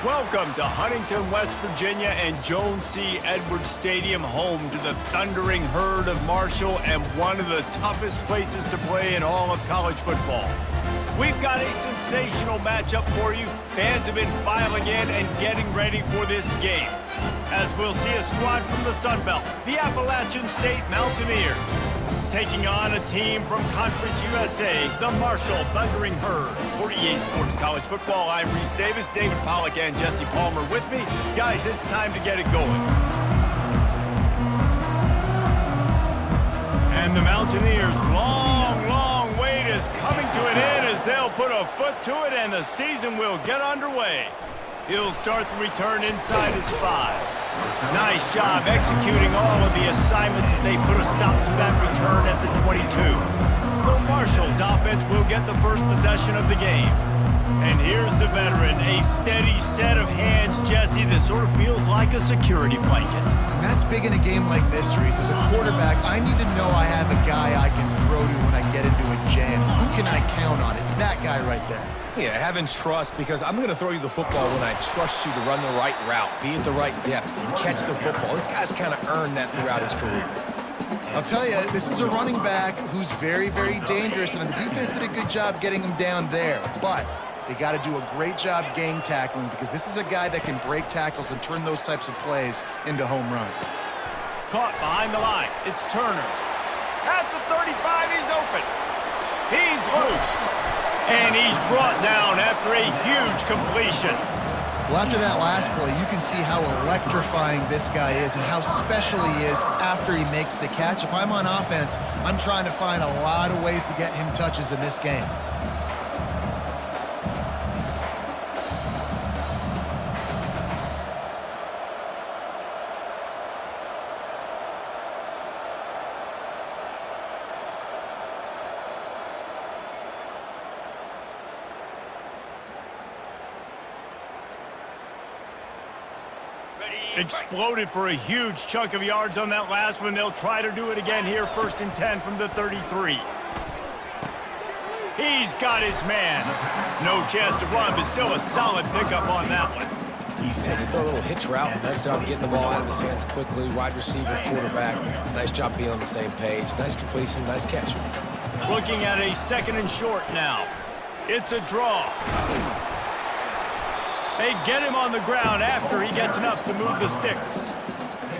Welcome to Huntington, West Virginia and Jones C. Edwards Stadium, home to the thundering herd of Marshall and one of the toughest places to play in all of college football. We've got a sensational matchup for you. Fans have been filing in and getting ready for this game, as we'll see a squad from the Sun Belt, the Appalachian State Mountaineers, taking on a team from Conference USA, the Marshall Thundering Herd. For EA Sports College Football, I'm Reese Davis, David Pollack and Jesse Palmer with me. Guys, it's time to get it going. And the Mountaineers' long wait is coming to an end as they'll put a foot to it and the season will get underway. He'll start the return inside his 5. Nice job executing all of the assignments as they put a stop to that return at the 22. So Marshall's offense will get the first possession of the game. And here's the veteran, a steady set of hands, Jesse, that sort of feels like a security blanket. And that's big in a game like this, Reese. As a quarterback, I need to know I have a guy I can throw to when I get into a jam. Who can I count on? It's that guy right there. Yeah, having trust, because I'm going to throw you the football when I trust you to run the right route, be at the right depth, and catch the football. This guy's kind of earned that throughout his career. I'll tell you, this is a running back who's very, very dangerous, and the defense did a good job getting him down there. But they got to do a great job gang tackling, because this is a guy that can break tackles and turn those types of plays into home runs. Caught behind the line. It's Turner. At the 35, he's open. He's loose. And he's brought down after a huge completion. Well, after that last play, you can see how electrifying this guy is and how special he is after he makes the catch. If I'm on offense, I'm trying to find a lot of ways to get him touches in this game. Exploded for a huge chunk of yards on that last one. They'll try to do it again here, 1st and 10 from the 33. He's got his man. No chance to run, but still a solid pickup on that one. Yeah, they throw a little hitch route. Nice job getting the ball out of his hands quickly. Wide receiver, quarterback. Nice job being on the same page. Nice completion, nice catch. Looking at a 2nd and short now. It's a draw. They get him on the ground after he gets enough to move the sticks.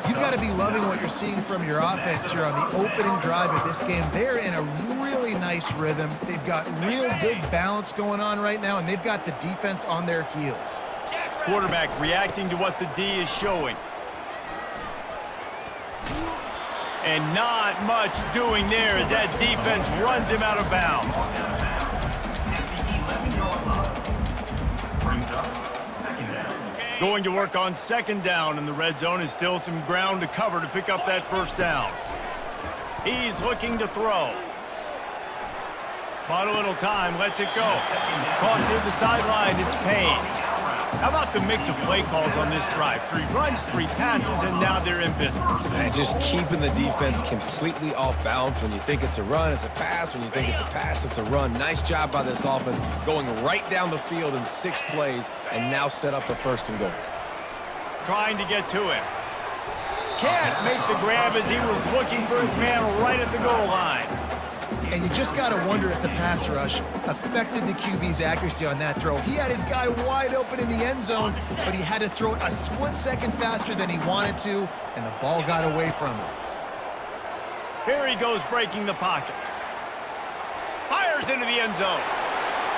You've got to be loving what you're seeing from your offense here on the opening drive of this game. They're in a really nice rhythm. They've got real good balance going on right now, and they've got the defense on their heels. Quarterback reacting to what the D is showing. And not much doing there as that defense runs him out of bounds. Going to work on 2nd down in the red zone, is still some ground to cover to pick up that 1st down. He's looking to throw. Bought a little time, lets it go. Caught near the sideline, it's Payne. How about the mix of play calls on this drive? 3 runs, 3 passes, and now they're in business. And just keeping the defense completely off balance. When you think it's a run, it's a pass. When you think it's a pass, it's a run. Nice job by this offense, going right down the field in 6 plays, and now set up for 1st and goal. Trying to get to him. Can't make the grab as he was looking for his man right at the goal line. And you just got to wonder if the pass rush affected the QB's accuracy on that throw. He had his guy wide open in the end zone, but he had to throw it a split second faster than he wanted to, and the ball got away from him. Here he goes breaking the pocket. Fires into the end zone.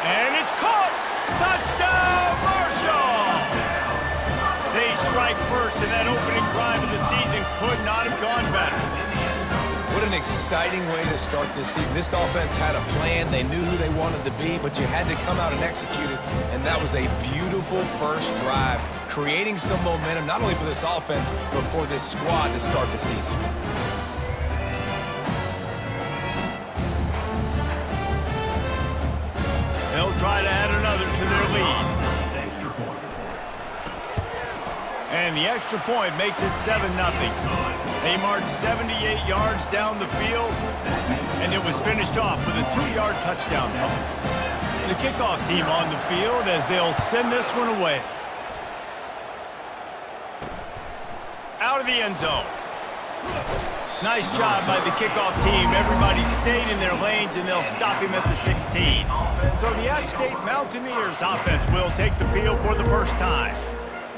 And it's caught! Touchdown, Marshall! They strike first, and that opening drive of the season could not have gone better. What an exciting way to start this season. This offense had a plan. They knew who they wanted to be, but you had to come out and execute it, and that was a beautiful first drive, creating some momentum, not only for this offense, but for this squad to start the season. They'll try to add another to their lead. And the extra point makes it 7-0. They marched 78 yards down the field, and it was finished off with a 2-yard touchdown toss. The kickoff team on the field as they'll send this one away. out of the end zone. Nice job by the kickoff team. Everybody stayed in their lanes, and they'll stop him at the 16. So the App State Mountaineers offense will take the field for the first time.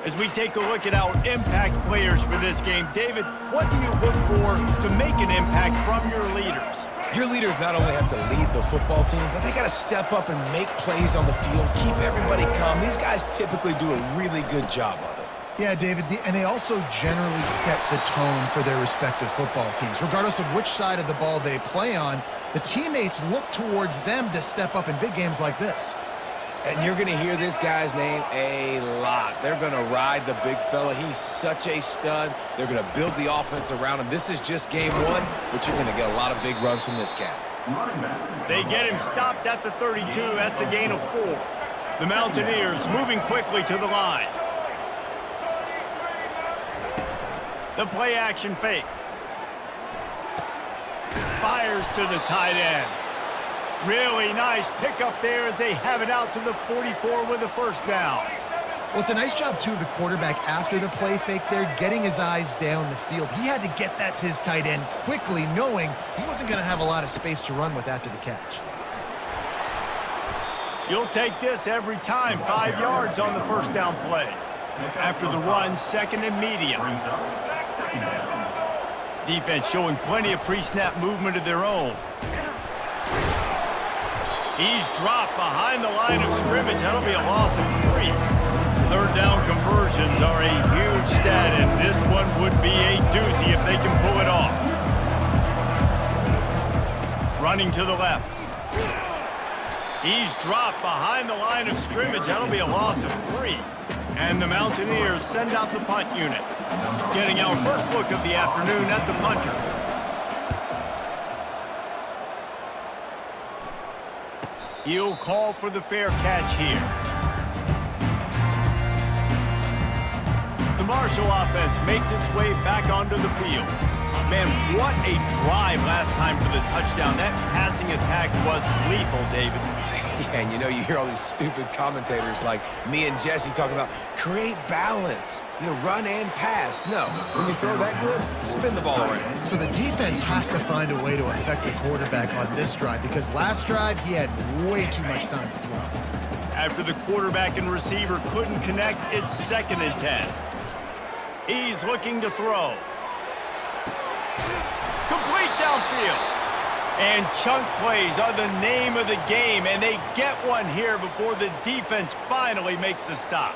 As we take a look at our impact players for this game, David, what do you look for to make an impact from your leaders? Your leaders not only have to lead the football team, but they got to step up and make plays on the field, keep everybody calm. These guys typically do a really good job of it. Yeah, David, and they also generally set the tone for their respective football teams. Regardless of which side of the ball they play on, the teammates look towards them to step up in big games like this. And you're going to hear this guy's name a lot. They're going to ride the big fella. He's such a stud. They're going to build the offense around him. This is just game one, but you're going to get a lot of big runs from this guy. They get him stopped at the 32. That's a gain of 4. The Mountaineers moving quickly to the line. The play-action fake. Fires to the tight end. Really nice pickup there as they have it out to the 44 with a first down. Well, it's a nice job, too, of the quarterback after the play fake there, getting his eyes down the field. He had to get that to his tight end quickly, knowing he wasn't going to have a lot of space to run with after the catch. You'll take this every time. 5 yards on the first down play. After the run, second and medium. Defense showing plenty of pre-snap movement of their own. He's dropped behind the line of scrimmage. That'll be a loss of 3. Third down conversions are a huge stat, and this one would be a doozy if they can pull it off. Running to the left. He's dropped behind the line of scrimmage. That'll be a loss of 3. And the Mountaineers send out the punt unit. Getting our first look of the afternoon at the punter. He'll call for the fair catch here. The Marshall offense makes its way back onto the field. Man, what a drive last time for the touchdown. That passing attack was lethal, David. Yeah, and you know, you hear all these stupid commentators like me and Jesse talking about create balance, you know, run and pass. No, when you throw that good, spin the ball around. So the defense has to find a way to affect the quarterback on this drive, because last drive he had way too much time to throw. After the quarterback and receiver couldn't connect, it's 2nd and 10. He's looking to throw. Complete downfield. And chunk plays are the name of the game, and they get one here before the defense finally makes the stop.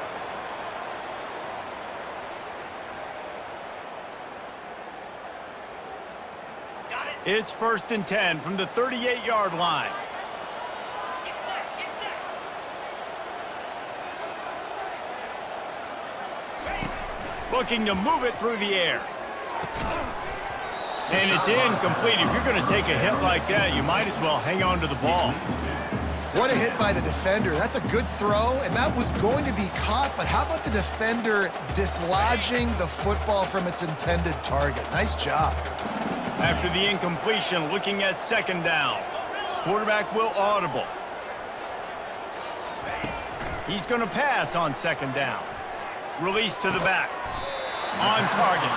It's 1st and 10 from the 38-yard line. Looking to move it through the air. And it's incomplete. If you're going to take a hit like that, you might as well hang on to the ball. What a hit by the defender. That's a good throw, and that was going to be caught, but how about the defender dislodging the football from its intended target? Nice job. After the incompletion, looking at 2nd down. Quarterback will audible. He's going to pass on 2nd down. Release to the back. On target.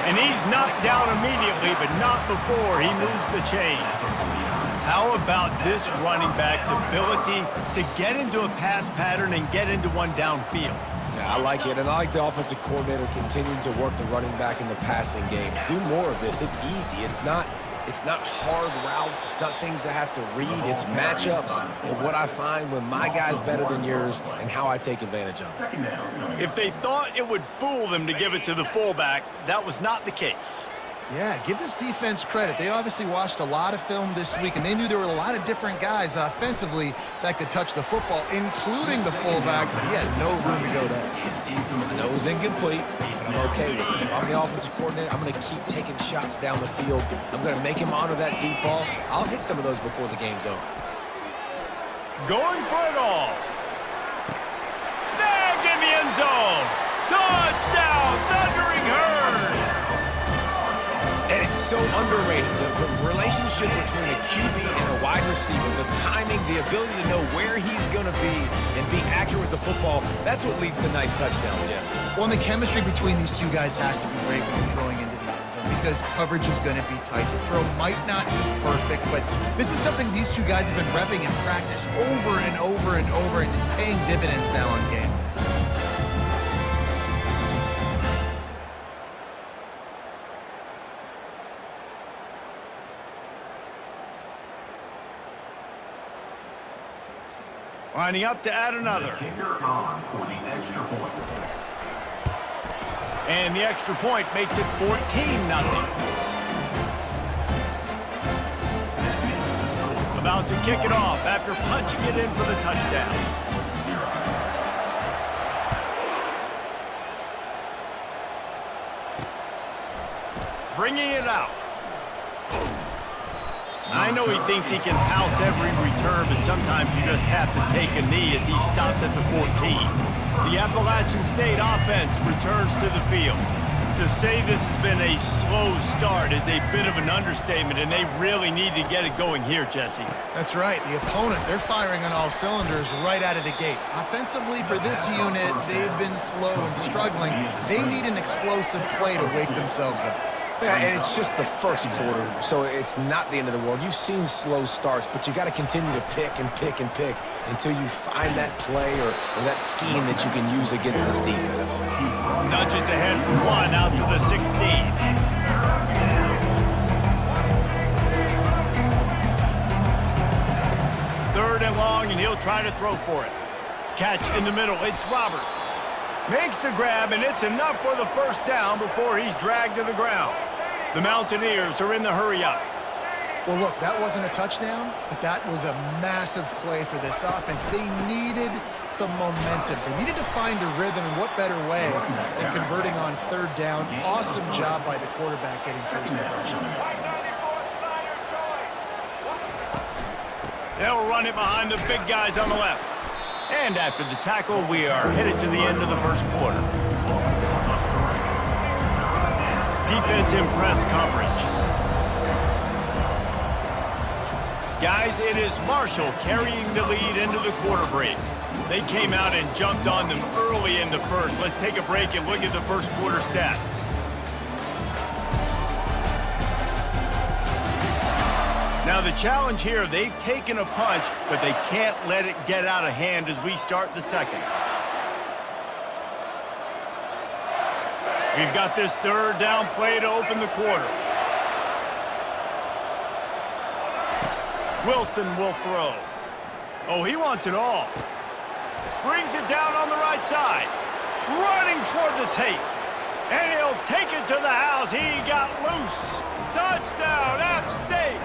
And he's knocked down immediately, but not before he moves the chains. How about this running back's ability to get into a pass pattern and get into one downfield? Yeah, I like it, and I like the offensive coordinator continuing to work the running back in the passing game. Do more of this. It's easy. It's not hard routes. It's not things I have to read. It's matchups and what I find when my guy's better than yours and how I take advantage of it. If they thought it would fool them to give it to the fullback, that was not the case. Yeah, give this defense credit. They obviously watched a lot of film this week, and they knew there were a lot of different guys offensively that could touch the football, including the fullback, but he had no room to go there. I know it was incomplete, but I'm okay with it. If I'm the offensive coordinator, I'm going to keep taking shots down the field. I'm going to make him honor that deep ball. I'll hit some of those before the game's over. Going for it all. Snagged in the end zone. Touchdown, Thundering Herd. And it's so underrated. The relationship between a QB and a wide receiver, the timing, the ability to know where he's going to be and be accurate with the football, that's what leads to nice touchdowns, Jesse. Well, and the chemistry between these two guys has to be great when you're throwing into the end zone because coverage is going to be tight. The throw might not be perfect, but this is something these two guys have been repping in practice over and over and over, and it's paying dividends now on game. Lining up to add another. And the extra point makes it 14-0. About to kick it off after punching it in for the touchdown. Bringing it out. I know he thinks he can house every return, but sometimes you just have to take a knee as he stopped at the 14. The Appalachian State offense returns to the field. To say this has been a slow start is a bit of an understatement, and they really need to get it going here, Jesse. That's right. The opponent, they're firing on all cylinders right out of the gate. Offensively, for this unit, they've been slow and struggling. They need an explosive play to wake themselves up. Yeah, and it's just the first quarter, so it's not the end of the world. You've seen slow starts, but you got to continue to pick and pick and pick until you find that play or that scheme that you can use against this defense. Nudges ahead for one out to the 16. Third and long, and he'll try to throw for it. Catch in the middle. It's Roberts. Makes the grab, and it's enough for the first down before he's dragged to the ground. The Mountaineers are in the hurry-up. Well, look, that wasn't a touchdown, but that was a massive play for this offense. They needed some momentum. They needed to find a rhythm, and what better way than converting on third down. Awesome job by the quarterback getting first progression. They'll run it behind the big guys on the left. And after the tackle, we are headed to the end of the first quarter. Defense in press coverage. Guys, it is Marshall carrying the lead into the quarter break. They came out and jumped on them early in the first. Let's take a break and look at the first quarter stats. Now the challenge here, they've taken a punch, but they can't let it get out of hand as we start the second. We've got this third down play to open the quarter. Wilson will throw. Oh, he wants it all. Brings it down on the right side. Running toward the tape. And he'll take it to the house. He got loose. Touchdown, App State.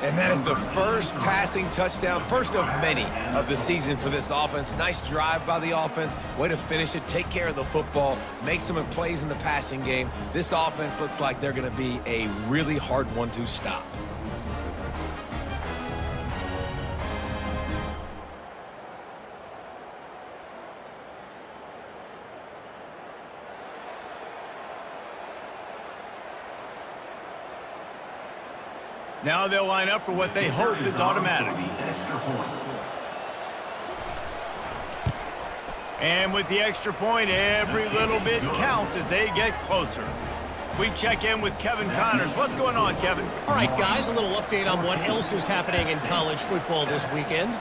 And that is the first passing touchdown, first of many of the season for this offense. Nice drive by the offense. Way to finish it, take care of the football, make some plays in the passing game. This offense looks like they're going to be a really hard one to stop. Now they'll line up for what they hope is automatic. And with the extra point, every little bit counts as they get closer. We check in with Kevin Connors. What's going on, Kevin? All right, guys, a little update on what else is happening in college football this weekend.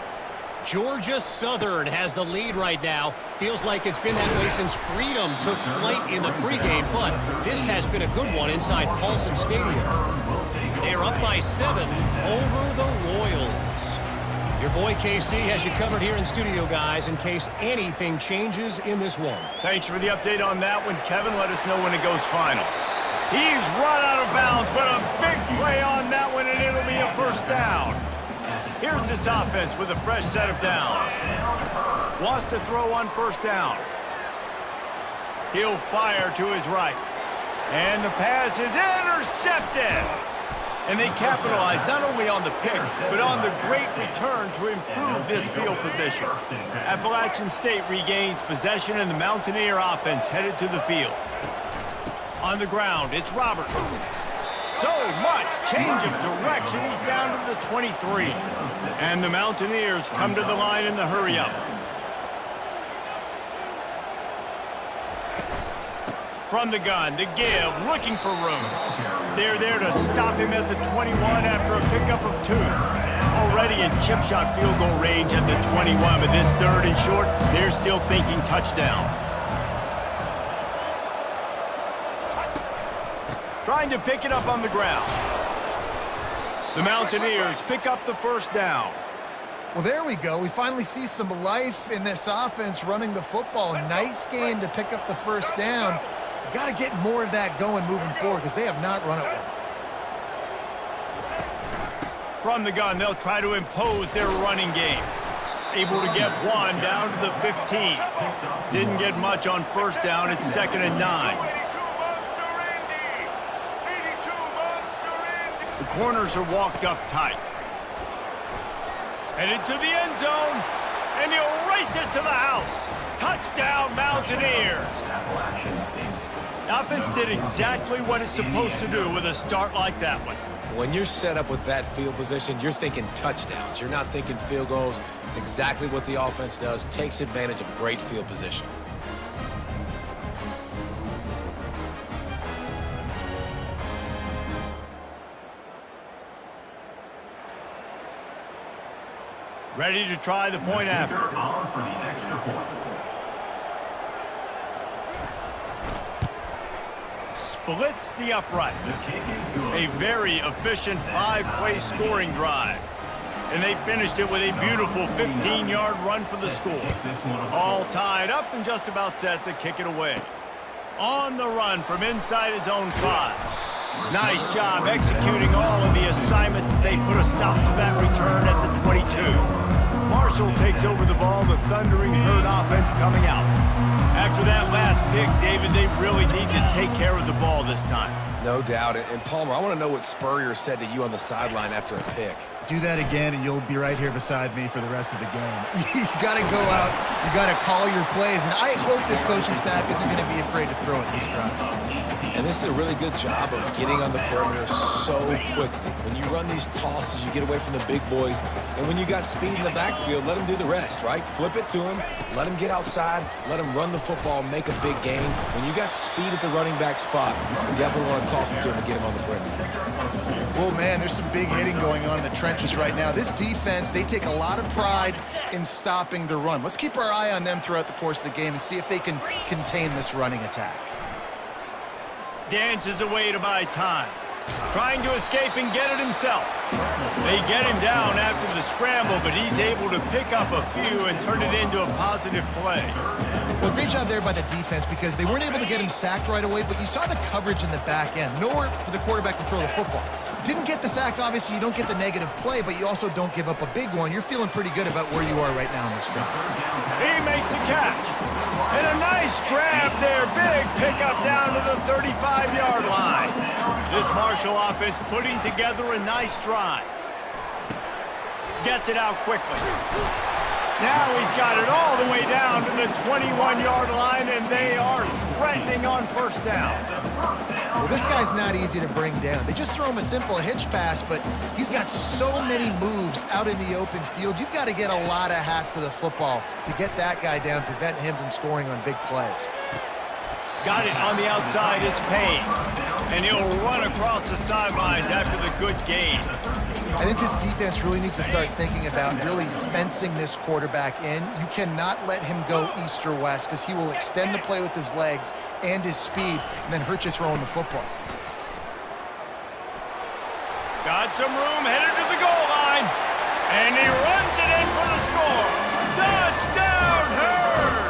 Georgia Southern has the lead right now. Feels like it's been that way since Freedom took flight in the pregame, but this has been a good one inside Paulson Stadium. They are up by 7 over the Royals. Your boy KC has you covered here in studio, guys, in case anything changes in this one. Thanks for the update on that one, Kevin. Let us know when it goes final. He's run out of bounds, but a big play on that one, and it'll be a first down. Here's this offense with a fresh set of downs. Wants to throw on first down. He'll fire to his right. And the pass is intercepted. And they capitalize not only on the pick, but on the great return to improve this field position. Appalachian State regains possession, and the Mountaineer offense headed to the field. On the ground, it's Roberts. So much change of direction. He's down to the 23. And the Mountaineers come to the line in the hurry-up. From the gun to give, looking for room. They're there to stop him at the 21 after a pickup of 2. Already in chip shot field goal range at the 21, but this third and short, they're still thinking touchdown. Trying to pick it up on the ground. The Mountaineers pick up the first down. Well, there we go. We finally see some life in this offense running the football. Nice game to pick up the first down. Got to get more of that going moving forward because they have not run it well. From the gun, they'll try to impose their running game. Able to get 1 down to the 15. Didn't get much on first down. It's 2nd and 9. The corners are walked up tight. Headed to the end zone, and he'll race it to the house. Touchdown, Mountaineers. The offense did exactly what it's supposed to do with a start like that one. When you're set up with that field position, you're thinking touchdowns. You're not thinking field goals. It's exactly what the offense does. Takes advantage of great field position. Ready to try the point after. Splits the uprights. A very efficient 5-play scoring drive. And they finished it with a beautiful 15-yard run for the score. All tied up and just about set to kick it away. On the run from inside his own 5. Nice job executing all of the assignments as they put a stop to that return at the 22. Marshall takes over the ball, the Thundering Herd offense coming out. After that last pick, David, they really need to take care of the ball this time. No doubt. And Palmer, I want to know what Spurrier said to you on the sideline after a pick. Do that again, and you'll be right here beside me for the rest of the game. You got to go out. You got to call your plays, and I hope this coaching staff isn't going to be afraid to throw it this drive. And this is a really good job of getting on the perimeter so quickly. When you run these tosses, you get away from the big boys. And when you got speed in the backfield, let them do the rest, right? Flip it to them, let them get outside, let them run the football, make a big gain. When you got speed at the running back spot, you definitely want to toss it to them and get him on the perimeter. Well, man, there's some big hitting going on in the trenches right now. This defense, they take a lot of pride in stopping the run. Let's keep our eye on them throughout the course of the game and see if they can contain this running attack. Dances away to buy time. Trying to escape and get it himself. They get him down after the scramble, but he's able to pick up a few and turn it into a positive play. Well, great job there by the defense because they weren't able to get him sacked right away, but you saw the coverage in the back end. Nowhere for the quarterback to throw the football. Didn't get the sack, obviously. You don't get the negative play, but you also don't give up a big one. You're feeling pretty good about where you are right now in this game. He makes the catch. And a nice grab there. Big pickup down to the 35-yard line. This Marshall offense putting together a nice drive. Gets it out quickly. Now he's got it all the way down to the 21-yard line, and they are threatening on first down. Well, this guy's not easy to bring down. They just throw him a simple hitch pass, but he's got so many moves out in the open field. You've got to get a lot of hats to the football to get that guy down, prevent him from scoring on big plays. Got it on the outside, it's Payne. And he'll run across the sidelines after the good gain. I think this defense really needs to start thinking about really fencing this quarterback in. You cannot let him go east or west because he will extend the play with his legs and his speed and then hurt you throwing the football. Got some room, headed to the goal line. And he runs it in for the score. Touchdown, Herd!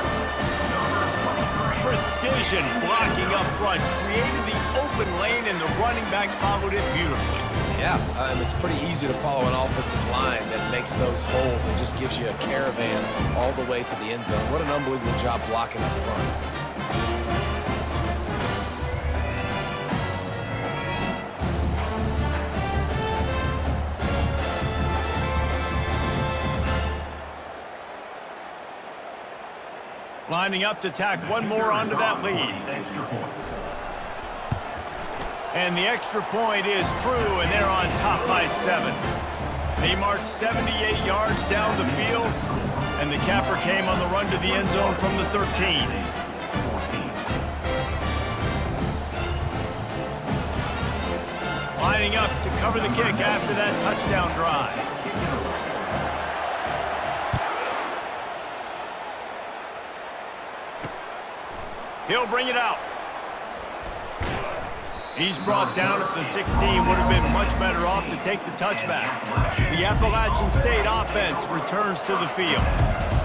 Precision blocking up front, created the open lane, and the running back followed it beautifully. Yeah, it's pretty easy to follow an offensive line that makes those holes and just gives you a caravan all the way to the end zone. What an unbelievable job blocking up front. Lining up to tack one more onto that lead. And the extra point is true, and they're on top by 7. They marched 78 yards down the field, and the capper came on the run to the end zone from the 13. Lining up to cover the kick after that touchdown drive. He'll bring it out. He's brought down at the 16. Would have been much better off to take the touchback. The Appalachian State offense returns to the field.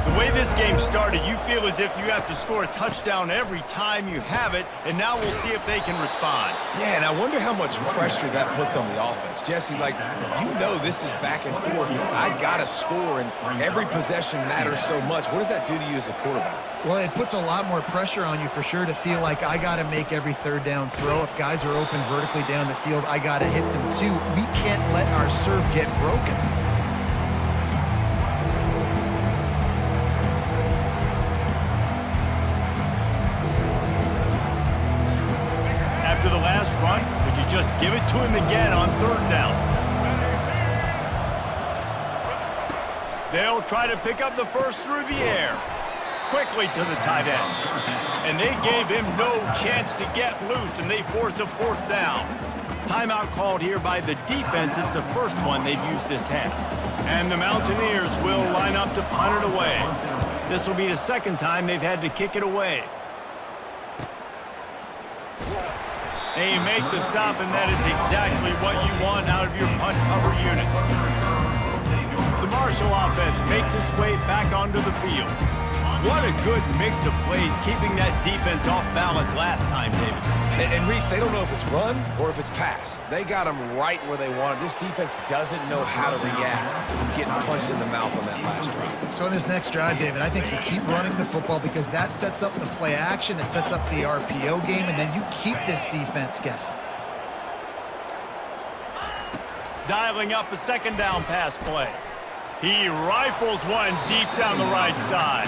The way this game started, you feel as if you have to score a touchdown every time you have it, and now we'll see if they can respond. Yeah, and I wonder how much pressure that puts on the offense. Jesse, like, you know this is back and forth. I got to score, and every possession matters so much. What does that do to you as a quarterback? Well, it puts a lot more pressure on you for sure to feel like I got to make every third down throw. If guys are open vertically down the field, I got to hit them too. We can't let our serve get broken. After the last run, would you just give it to him again on third down? They'll try to pick up the first through the air. Quickly to the tight end. And they gave him no chance to get loose, and they force a fourth down. Timeout called here by the defense. It's the first one they've used this half. And the Mountaineers will line up to punt it away. This will be the second time they've had to kick it away. They make the stop, and that is exactly what you want out of your punt cover unit. The Marshall offense makes its way back onto the field. What a good mix of plays, keeping that defense off balance last time, David. And Reese, they don't know if it's run or if it's pass. They got them right where they want it. This defense doesn't know how to react from getting punched in the mouth on that last drive. So in this next drive, David, I think you keep running the football because that sets up the play action, it sets up the RPO game, and then you keep this defense guessing. Dialing up a second down pass play. He rifles one deep down the right side.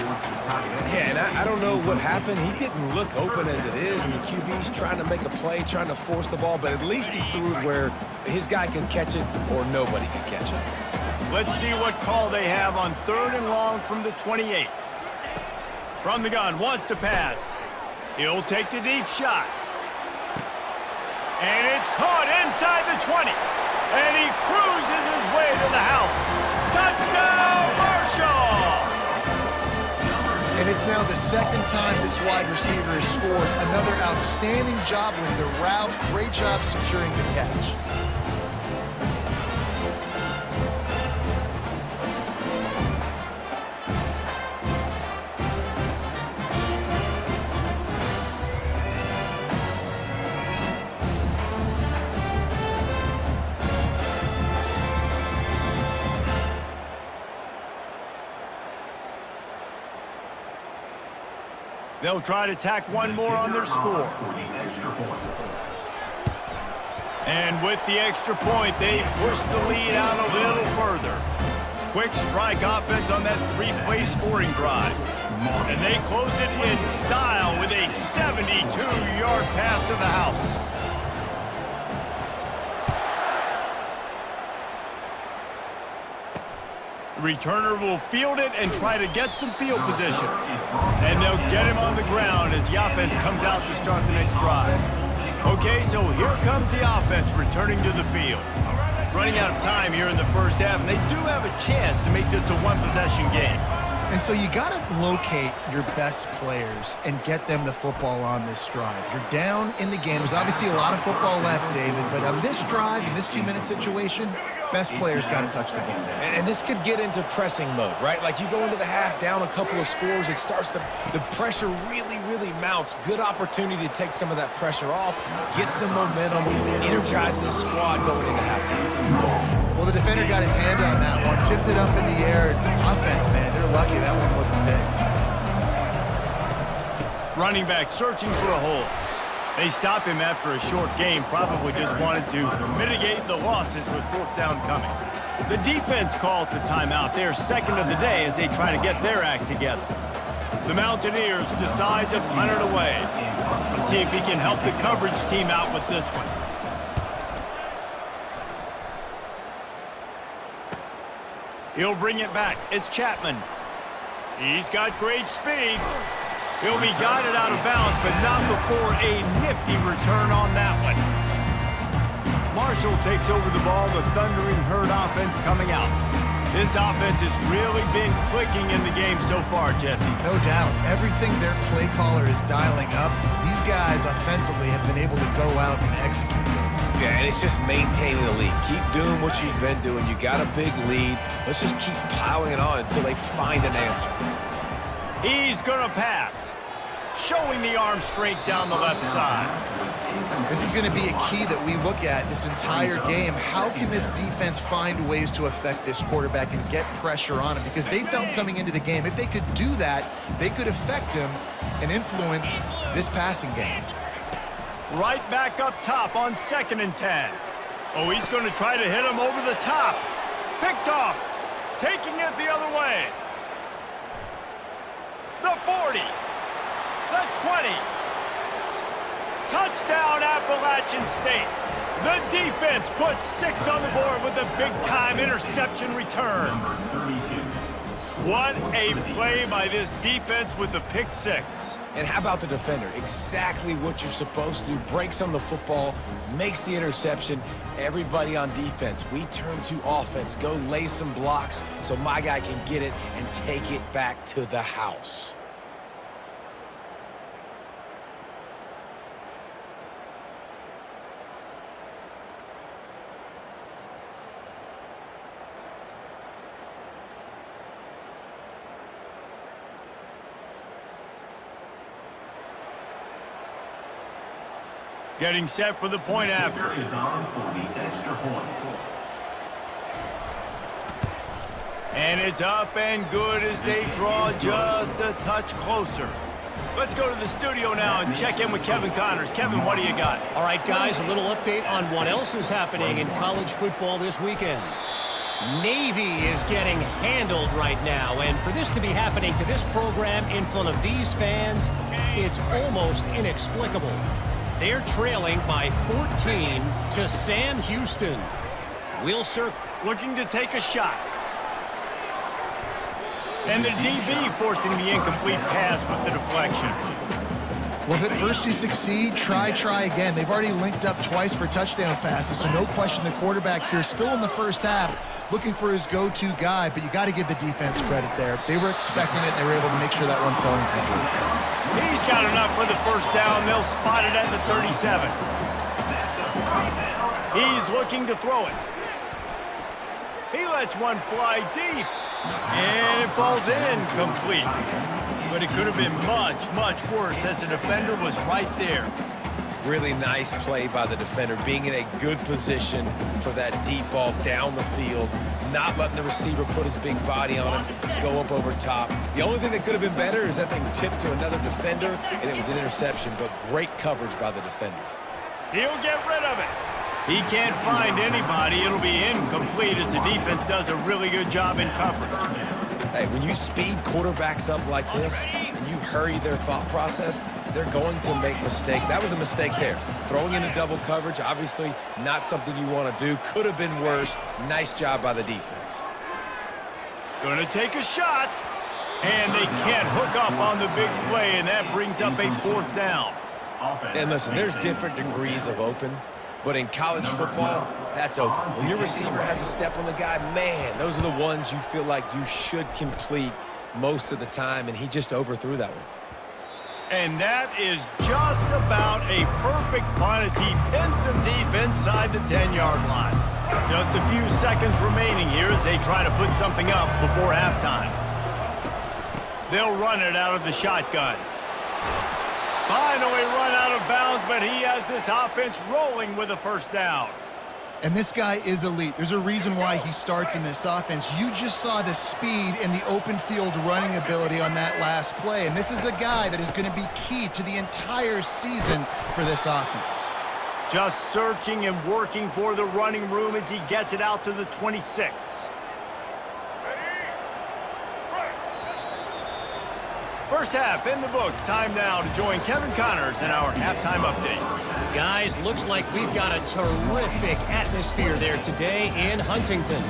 Yeah, and I don't know what happened. He didn't look open as it is, and the QB's trying to make a play, trying to force the ball, but at least he threw it where his guy can catch it or nobody can catch it. Let's see what call they have on third and long from the 28. From the gun, wants to pass. He'll take the deep shot. And it's caught inside the 20. And he cruises his way to the house. Touchdown, Marshall! And it's now the second time this wide receiver has scored. Another outstanding job with the route. Great job securing the catch. They'll try to tack one more on their score. And with the extra point, they push the lead out a little further. Quick strike offense on that three-play scoring drive. And they close it in style with a 72-yard pass to the house. The returner will field it and try to get some field position. And they'll get him on the ground as the offense comes out to start the next drive. Okay, so here comes the offense returning to the field. Running out of time here in the first half, and they do have a chance to make this a one-possession game. And so you got to locate your best players and get them the football on this drive. You're down in the game. There's obviously a lot of football left, David, but on this drive, in this 2-minute situation, best players got to touch the ball. And this could get into pressing mode, right? Like you go into the half down a couple of scores, it starts to, the pressure really mounts. Good opportunity to take some of that pressure off, get some momentum, energize this squad going into halftime. Well, the defender got his hand on that one, tipped it up in the air. Offense, man, they're lucky that one wasn't picked. Running back searching for a hole. They stop him after a short game, probably just wanted to mitigate the losses with fourth down coming. The defense calls the timeout. They're second of the day as they try to get their act together. The Mountaineers decide to punt it away. Let's see if he can help the coverage team out with this one. He'll bring it back. It's Chapman. He's got great speed. He'll be guided out of bounds, but not before a nifty return on that one. Marshall takes over the ball. The Thundering Herd offense coming out. This offense has really been clicking in the game so far, Jesse. No doubt. Everything their play caller is dialing up, these guys offensively have been able to go out and execute it. Yeah, and it's just maintaining the lead. Keep doing what you've been doing. You got a big lead. Let's just keep piling it on until they find an answer. He's going to pass. Showing the arm strength down the left side. This is going to be a key that we look at this entire game. How can this defense find ways to affect this quarterback and get pressure on him? Because they felt coming into the game, if they could do that, they could affect him and influence this passing game. Right back up top on 2nd and 10. Oh, he's going to try to hit him over the top. Picked off. Taking it the other way. The 40. The 20. Touchdown, Appalachian State. The defense puts 6 on the board with a big-time interception return. What a play by this defense with the pick 6. And how about the defender? Exactly what you're supposed to do. Breaks on the football, makes the interception. Everybody on defense, we turn to offense. Go lay some blocks so my guy can get it and take it back to the house. Getting set for the point after. Is on for the extra point. And it's up and good as they draw just a touch closer. Let's go to the studio now and check in with Kevin Connors. Kevin, what do you got? All right, guys, a little update on what else is happening in college football this weekend. Navy is getting handled right now, and for this to be happening to this program in front of these fans, it's almost inexplicable. They're trailing by 14 to Sam Houston. Will Sir Looking to take a shot. And the DB forcing the incomplete pass with the deflection. Well, if at first you succeed, try again. They've already linked up twice for touchdown passes, so no question the quarterback here still in the first half looking for his go-to guy, but you got to give the defense credit there. They were expecting it, and they were able to make sure that one fell incomplete. He's got enough for the first down. They'll spot it at the 37. He's looking to throw it. He lets one fly deep, and it falls incomplete. But it could have been much, much worse as the defender was right there. Really nice play by the defender, being in a good position for that deep ball down the field, not letting the receiver put his big body on him, go up over top. The only thing that could have been better is that thing tipped to another defender, and it was an interception, but great coverage by the defender. He'll get rid of it. He can't find anybody. It'll be incomplete as the defense does a really good job in coverage. Hey, when you speed quarterbacks up like this, and you hurry their thought process, they're going to make mistakes. That was a mistake there. Throwing into double coverage, obviously not something you want to do. Could have been worse. Nice job by the defense. Going to take a shot. And they can't hook up on the big play, and that brings up a fourth down. And listen, there's different degrees of open, but in college football, that's open. When your receiver has a step on the guy, man, those are the ones you feel like you should complete most of the time, and he just overthrew that one. And that is just about a perfect punt as he pins them deep inside the 10-yard line. Just a few seconds remaining here as they try to put something up before halftime. They'll run it out of the shotgun. Finally run out of bounds, but he has this offense rolling with a first down. And this guy is elite. There's a reason why he starts in this offense. You just saw the speed and the open field running ability on that last play. And this is a guy that is going to be key to the entire season for this offense. Just searching and working for the running room as he gets it out to the 26. First half in the books. Time now to join Kevin Connors in our halftime update. Guys, looks like we've got a terrific atmosphere there today in Huntington.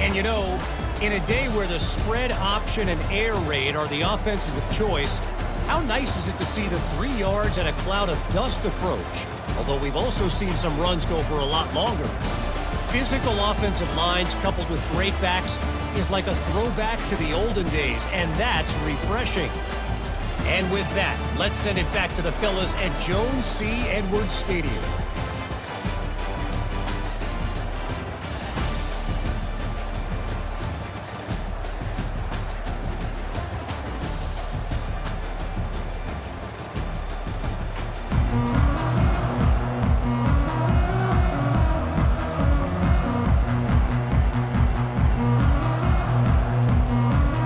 And you know, in a day where the spread option and air raid are the offenses of choice, how nice is it to see the 3 yards and a cloud of dust approach? Although we've also seen some runs go for a lot longer. Physical offensive lines coupled with great backs is like a throwback to the olden days, and that's refreshing. And with that, let's send it back to the fellas at Jones C. Edwards Stadium.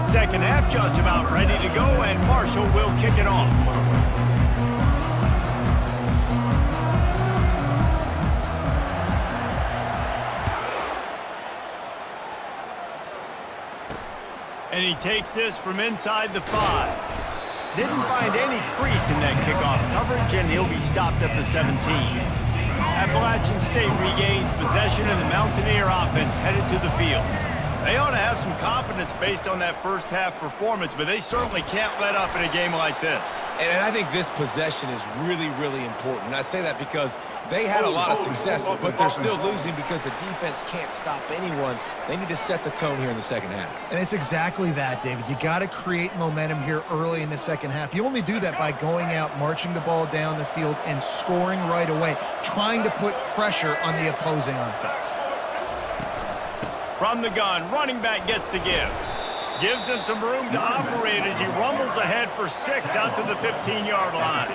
Second half just about ready to go, and Marshall will kick it off. And he takes this from inside the 5. Didn't find any crease in that kickoff coverage, and he'll be stopped at the 17. Appalachian State regains possession, and the Mountaineer offense headed to the field. They ought to have some confidence based on that first half performance, but they certainly can't let up in a game like this. And I think this possession is really, really important. And I say that because they had a lot of success, but they're still losing because the defense can't stop anyone. They need to set the tone here in the second half. And it's exactly that, David. You got to create momentum here early in the second half. You only do that by going out, marching the ball down the field, and scoring right away, trying to put pressure on the opposing offense. From the gun, running back gets to give. Gives him some room to operate as he rumbles ahead for 6 out to the 15-yard line.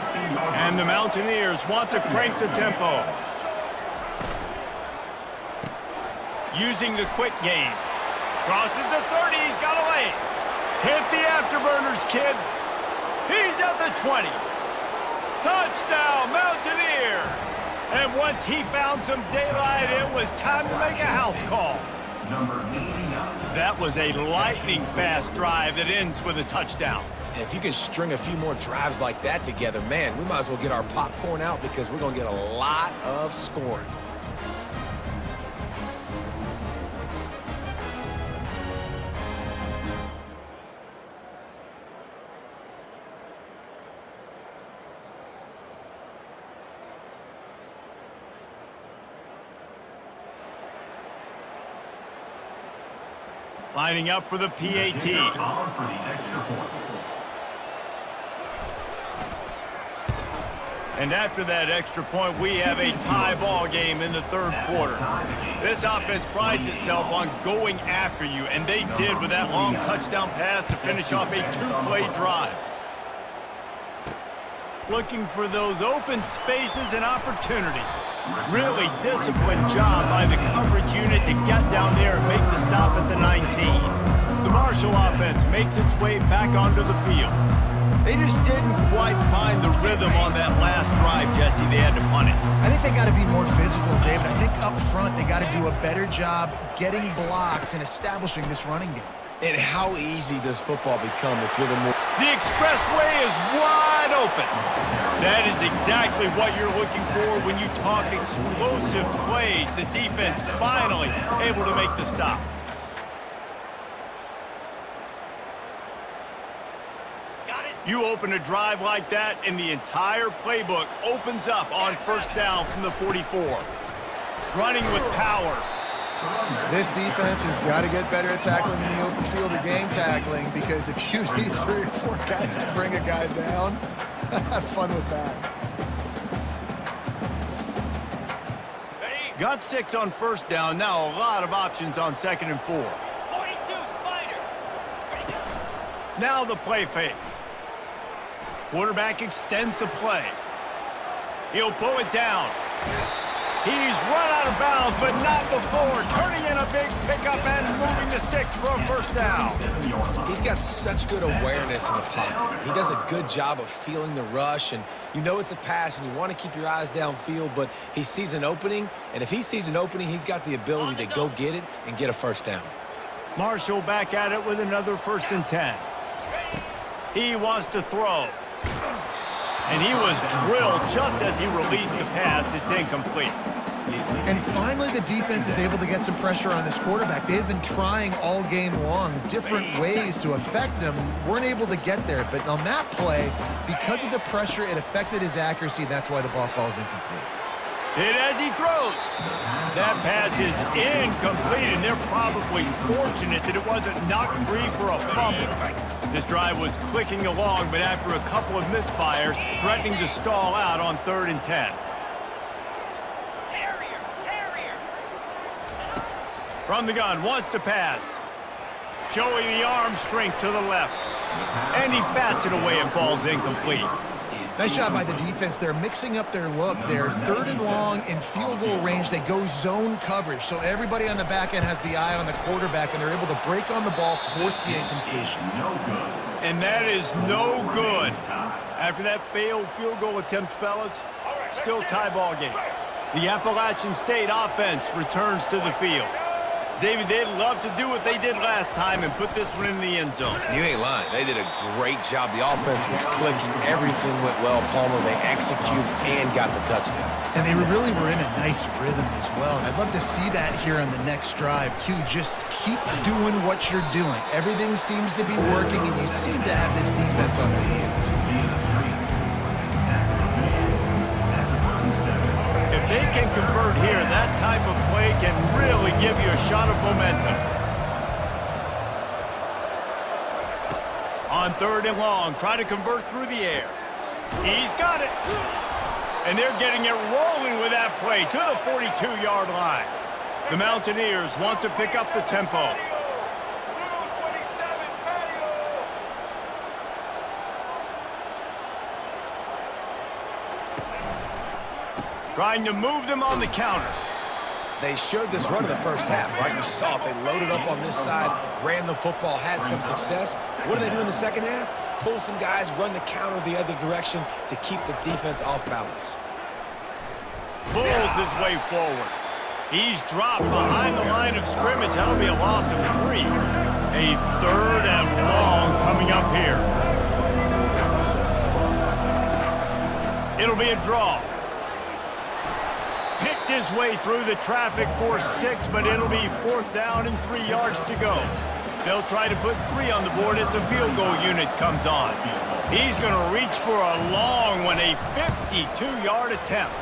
And the Mountaineers want to crank the tempo. Using the quick game. Crosses the 30, he's got away. Hit the afterburners, kid. He's at the 20. Touchdown, Mountaineers! And once he found some daylight, it was time to make a house call. That was a lightning-fast drive that ends with a touchdown. And if you can string a few more drives like that together, man, we might as well get our popcorn out because we're going to get a lot of scoring. Lining up for the PAT. And after that extra point, we have a tie ball game in the third quarter. This offense prides itself on going after you, and they did with that long touchdown pass to finish off a 2-play drive. Looking for those open spaces and opportunity. Really disciplined job by the coverage unit to get down there and make the stop at the 19. The Marshall offense makes its way back onto the field. They just didn't quite find the rhythm on that last drive, Jesse. They had to punt it. I think they got to be more physical, David. I think up front they got to do a better job getting blocks and establishing this running game. And how easy does football become if you're the more... The expressway is wide open. That is exactly what you're looking for when you talk explosive plays. The defense finally able to make the stop. You open a drive like that, and the entire playbook opens up on first down from the 44. Running with power. This defense has got to get better at tackling in the open field or game tackling, because if you need 3 or 4 guys to bring a guy down, have fun with that. Got 6 on first down. Now a lot of options on 2nd and 4. 42, Spider. Now the play fake. Quarterback extends the play. He'll pull it down. He's run out of bounds, but not before. Turning in a big pickup and moving the sticks for a first down. He's got such good awareness in the pocket. He does a good job of feeling the rush, and you know it's a pass, and you want to keep your eyes downfield, but he sees an opening, and if he sees an opening, he's got the ability to go get it and get a first down. Marshall back at it with another 1st and 10. He wants to throw. And he was drilled just as he released the pass. It's incomplete. And finally, the defense is able to get some pressure on this quarterback. They had been trying all game long different ways to affect him. Weren't able to get there. But on that play, because of the pressure, it affected his accuracy. And that's why the ball falls incomplete. Hit as he throws. That pass is incomplete, and they're probably fortunate that it wasn't knocked free for a fumble. This drive was clicking along, but after a couple of misfires, threatening to stall out on 3rd and 10. From the gun, wants to pass. Showing the arm strength to the left. And he bats it away and falls incomplete. Nice job by the defense. They're mixing up their look. They're 3rd and long in field goal range. They go zone coverage. So everybody on the back end has the eye on the quarterback, and they're able to break on the ball, force the incompletion. And that is no good. After that failed field goal attempt, fellas, still tie ball game. The Appalachian State offense returns to the field. David, they'd love to do what they did last time and put this one in the end zone. You ain't lying. They did a great job. The offense was clicking. Everything went well, Palmer. They executed and got the touchdown. And they really were in a nice rhythm as well. And I'd love to see that here on the next drive, too. Just keep doing what you're doing. Everything seems to be working, and you seem to have this defense on their heels. If they can convert here, that type of play can really give you a shot of momentum. On 3rd and long, try to convert through the air. He's got it. And they're getting it rolling with that play to the 42-yard line. The Mountaineers want to pick up the tempo. Trying to move them on the counter. They showed this run in the first half, right? You saw it. They loaded up on this side, ran the football, had some success. What do they do in the second half? Pull some guys, run the counter the other direction to keep the defense off balance. Pulls his way forward. He's dropped behind the line of scrimmage. That'll be a loss of 3. A 3rd and long coming up here. It'll be a draw. Picked his way through the traffic for 6, but it'll be 4th down and 3 yards to go. They'll try to put 3 on the board as the field goal unit comes on. He's going to reach for a long one, a 52-yard attempt.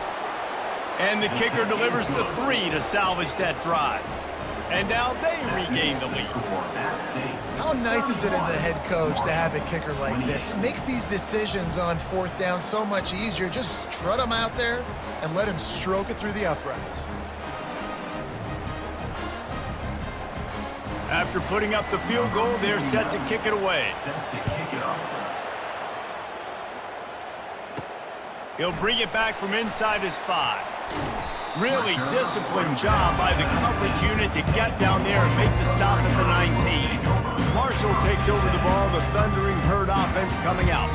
And the kicker delivers the 3 to salvage that drive. And now they regain the lead. How nice is it as a head coach to have a kicker like this? It makes these decisions on 4th down so much easier. Just strut him out there and let him stroke it through the uprights. After putting up the field goal, they're set to kick it away. He'll bring it back from inside his 5. Really disciplined job by the coverage unit to get down there and make the stop at the 19. Marshall takes over the ball, the Thundering Herd offense coming out.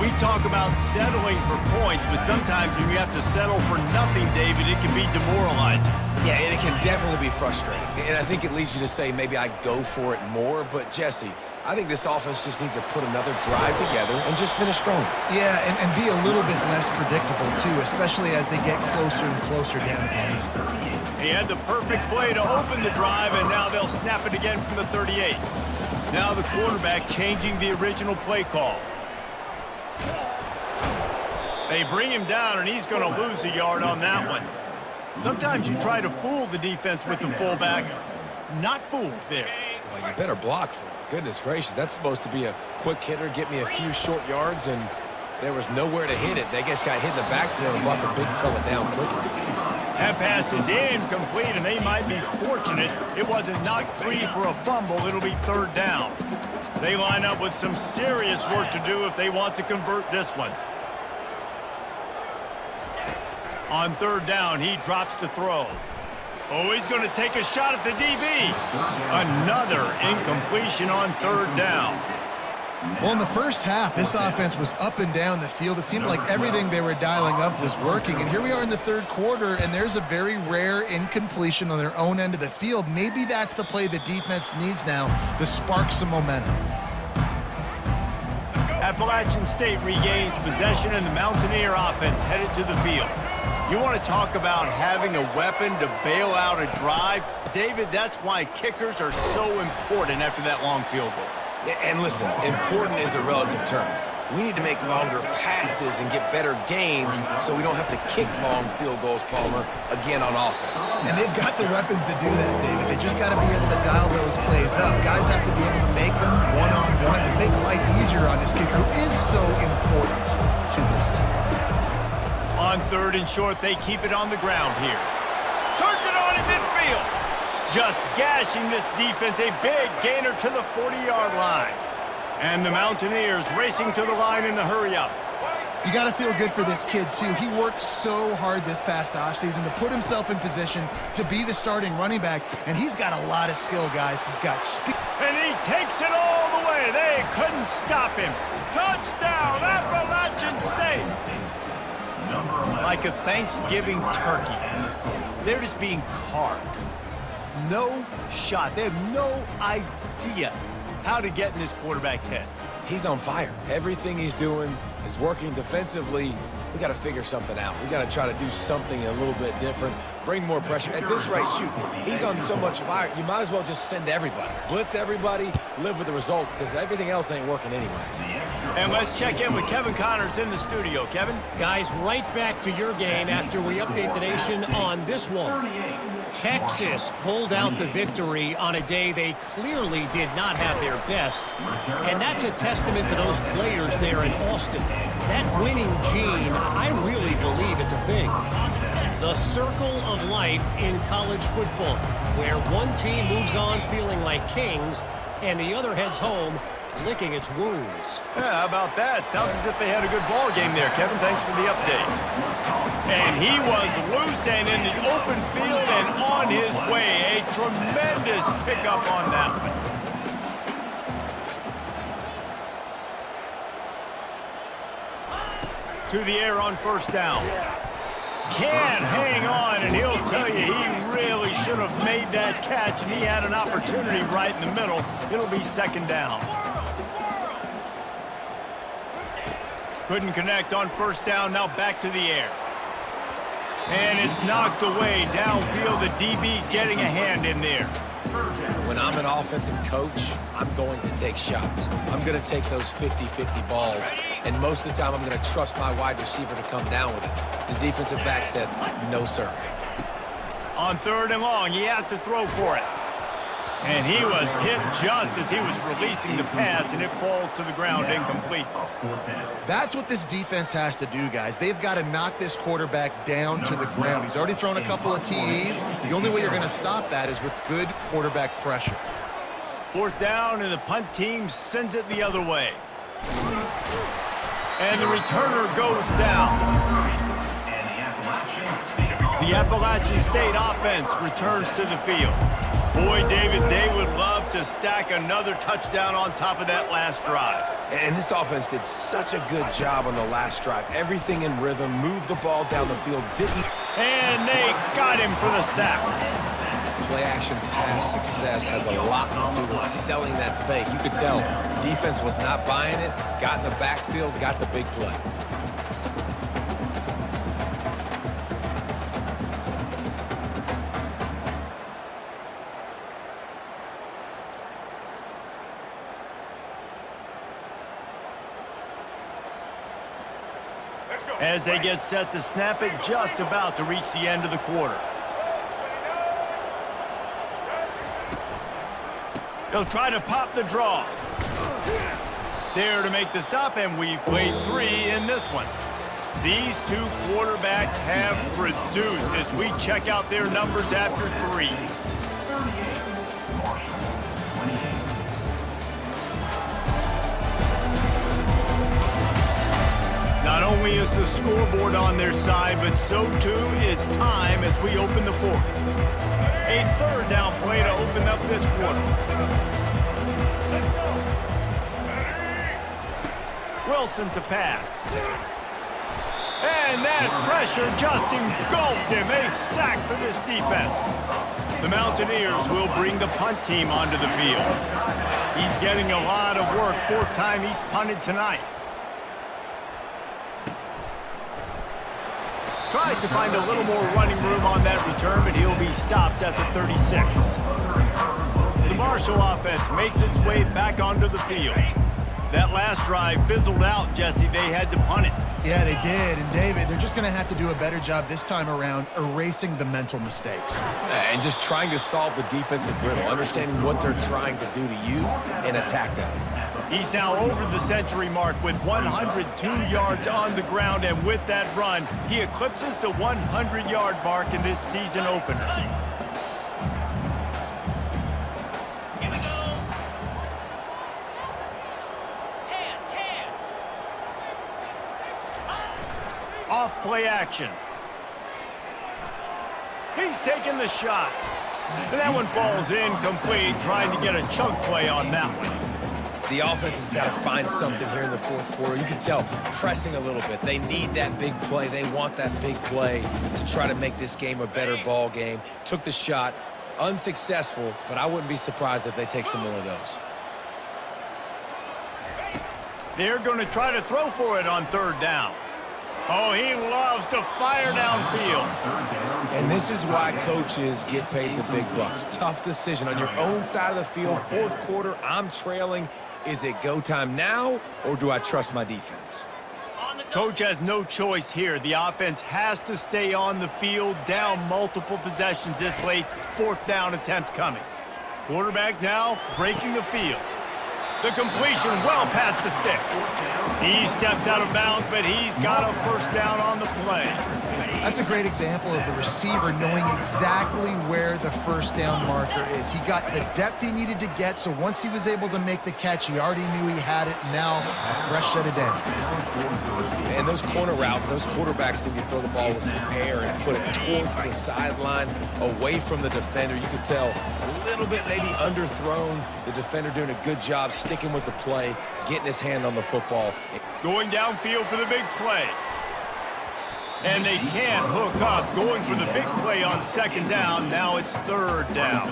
We talk about settling for points, but sometimes when you have to settle for nothing, David, it can be demoralizing. Yeah, and it can definitely be frustrating. And I think it leads you to say maybe I go for it more. But, Jesse, I think this offense just needs to put another drive together and just finish stronger. Yeah, and be a little bit less predictable, too, especially as they get closer and closer down the end. He had the perfect play to open the drive, and now they'll snap it again from the 38. Now the quarterback changing the original play call. They bring him down, and he's going to lose a yard on that one. Sometimes you try to fool the defense with the fullback. Not fooled there. Well, you better block for it. Goodness gracious, that's supposed to be a quick hitter, get me a few short yards, and there was nowhere to hit it. They just got hit in the backfield and brought the big fella down quickly. That pass is incomplete, and they might be fortunate it wasn't knocked free for a fumble. It'll be 3rd down. They line up with some serious work to do if they want to convert this one. On 3rd down, he drops to throw. Oh, he's going to take a shot at the DB. Another incompletion on 3rd down. Well, in the first half, this offense was up and down the field. It seemed like everything they were dialing up was working. And here we are in the 3rd quarter, and there's a very rare incompletion on their own end of the field. Maybe that's the play the defense needs now to spark some momentum. Appalachian State regains possession and the Mountaineer offense headed to the field. You want to talk about having a weapon to bail out a drive? David, that's why kickers are so important after that long field goal. And listen, important is a relative term. We need to make longer passes and get better gains so we don't have to kick long field goals, Palmer, again on offense. And they've got the weapons to do that, David. They just got to be able to dial those plays up. Guys have to be able to make them one-on-one to make life easier on this kicker, who is so important to this team. On 3rd and short, they keep it on the ground here. Turns it on in midfield. Just gashing this defense, a big gainer to the 40-yard line. And the Mountaineers racing to the line in the hurry-up. You got to feel good for this kid, too. He worked so hard this past offseason to put himself in position to be the starting running back, and he's got a lot of skill, guys. He's got speed. And he takes it all the way. They couldn't stop him. Touchdown, Appalachian State. Like a Thanksgiving turkey. They're just being carved. No shot. They have no idea how to get in this quarterback's head. He's on fire. Everything he's doing is working defensively. We got to figure something out. We got to try to do something a little bit different, bring more pressure. At this rate, shoot, he's on so much fire, you might as well just send everybody. Blitz everybody, live with the results, because everything else ain't working anyways. And let's check in with Kevin Connors in the studio. Kevin? Guys, right back to your game after we update the nation on this one. Texas pulled out the victory on a day they clearly did not have their best. And that's a testament to those players there in Austin. That winning gene, I really believe it's a thing. The circle of life in college football, where one team moves on feeling like kings and the other heads home licking its wounds. Yeah, how about that? Sounds as if they had a good ball game there, Kevin. Thanks for the update. And he was loose and in the open field and on his way. A tremendous pickup on that one. To the air on 1st down. Can't hang on, and he'll tell you he really should have made that catch, and he had an opportunity right in the middle. It'll be 2nd down. Couldn't connect on 1st down, now back to the air. And it's knocked away downfield, the DB getting a hand in there. When I'm an offensive coach, I'm going to take shots. I'm going to take those 50-50 balls, and most of the time I'm going to trust my wide receiver to come down with it. The defensive back said, no, sir. On 3rd and long, he has to throw for it. And he was hit just as he was releasing the pass, and it falls to the ground incomplete. That's what this defense has to do, guys. They've got to knock this quarterback down to the ground. He's already thrown a couple of TDs. The only way you're going to stop that is with good quarterback pressure. 4th down, and the punt team sends it the other way. And the returner goes down. The Appalachian State offense returns to the field. Boy, David, they would love to stack another touchdown on top of that last drive. And this offense did such a good job on the last drive. Everything in rhythm, moved the ball down the field, didn't... And they got him for the sack. Play-action pass success has a lot to do with selling that fake. You could tell defense was not buying it, got in the backfield, got the big play. As they get set to snap it, just about to reach the end of the quarter. They'll try to pop the draw. There to make the stop, and we've played 3 in this one. These two quarterbacks have produced as we check out their numbers after 3. Not only is the scoreboard on their side, but so too is time as we open the 4th. A 3rd down play to open up this quarter. Wilson to pass. And that pressure just engulfed him. A sack for this defense. The Mountaineers will bring the punt team onto the field. He's getting a lot of work. 4th time he's punted tonight. Tries to find a little more running room on that return, but he'll be stopped at the 36. The Marshall offense makes its way back onto the field. That last drive fizzled out, Jesse. They had to punt it. Yeah, they did. And, David, they're just going to have to do a better job this time around erasing the mental mistakes. And just trying to solve the defensive riddle, understanding what they're trying to do to you and attack them. He's now over the century mark with 102 yards on the ground, and with that run, he eclipses the 100-yard mark in this season opener. Off play action. He's taking the shot. And that one falls incomplete, trying to get a chunk play on that one. The offense has got to find something here in the fourth quarter. You can tell pressing a little bit. They need that big play. They want that big play to try to make this game a better ball game. Took the shot, unsuccessful, but I wouldn't be surprised if they take some more of those. They're going to try to throw for it on third down. Oh, he loves to fire downfield. And this is why coaches get paid the big bucks. Tough decision on your own side of the field. Fourth quarter, I'm trailing. Is it go time now, or do I trust my defense? Coach has no choice here. The offense has to stay on the field, down multiple possessions this late. Fourth down attempt coming. Quarterback now breaking the field. The completion well past the sticks. He steps out of bounds, but he's got a first down on the play. That's a great example of the receiver knowing exactly where the first down marker is. He got the depth he needed to get, so once he was able to make the catch, he already knew he had it. Now, a fresh set of downs. And those corner routes, those quarterbacks need to throw the ball with some air and put it towards the sideline, away from the defender. You could tell a little bit maybe underthrown. The defender doing a good job sticking with the play, getting his hand on the football. Going downfield for the big play. And they can't hook up. Going for the big play on second down. Now it's third down.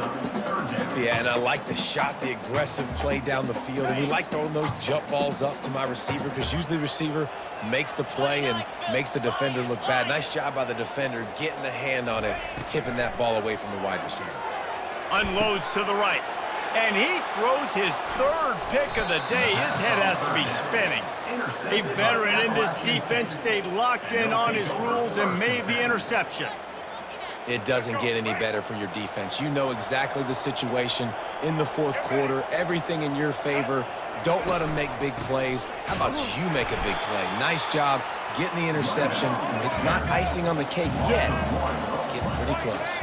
Yeah, and I like the shot, the aggressive play down the field. And we like throwing those jump balls up to my receiver because usually the receiver makes the play and makes the defender look bad. Nice job by the defender getting a hand on it, tipping that ball away from the wide receiver. Unloads to the right. And he throws his third pick of the day. His head has to be spinning. A veteran in this defense stayed locked in on his rules and made the interception. It doesn't get any better for your defense. You know exactly the situation in the fourth quarter. Everything in your favor. Don't let them make big plays. How about you make a big play? Nice job getting the interception. It's not icing on the cake yet, but it's getting pretty close.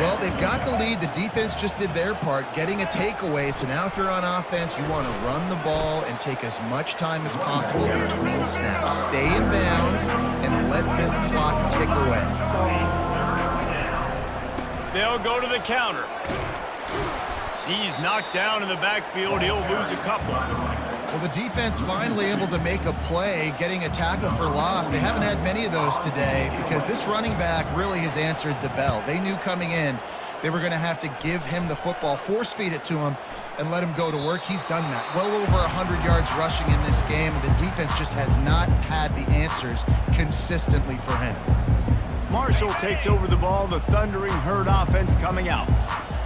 Well, they've got the lead. The defense just did their part, getting a takeaway. So now if they're on offense, you want to run the ball and take as much time as possible between snaps. Stay in bounds and let this clock tick away. They'll go to the counter. He's knocked down in the backfield. He'll lose a couple. Well, the defense finally able to make a play, getting a tackle for loss. They haven't had many of those today because this running back really has answered the bell. They knew coming in they were going to have to give him the football, force feed it to him, and let him go to work. He's done that. Well over 100 yards rushing in this game, and the defense just has not had the answers consistently for him. Marshall takes over the ball. The Thundering Herd offense coming out.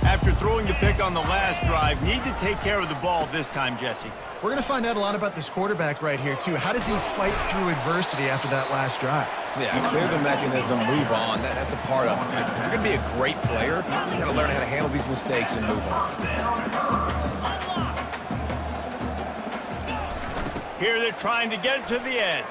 After throwing the pick on the last drive, need to take care of the ball this time, Jesse. We're going to find out a lot about this quarterback right here, too. How does he fight through adversity after that last drive? Yeah, clear the mechanism, move on. That's a part of it. If you're going to be a great player, you got to learn how to handle these mistakes and move on. Here they're trying to get to the edge.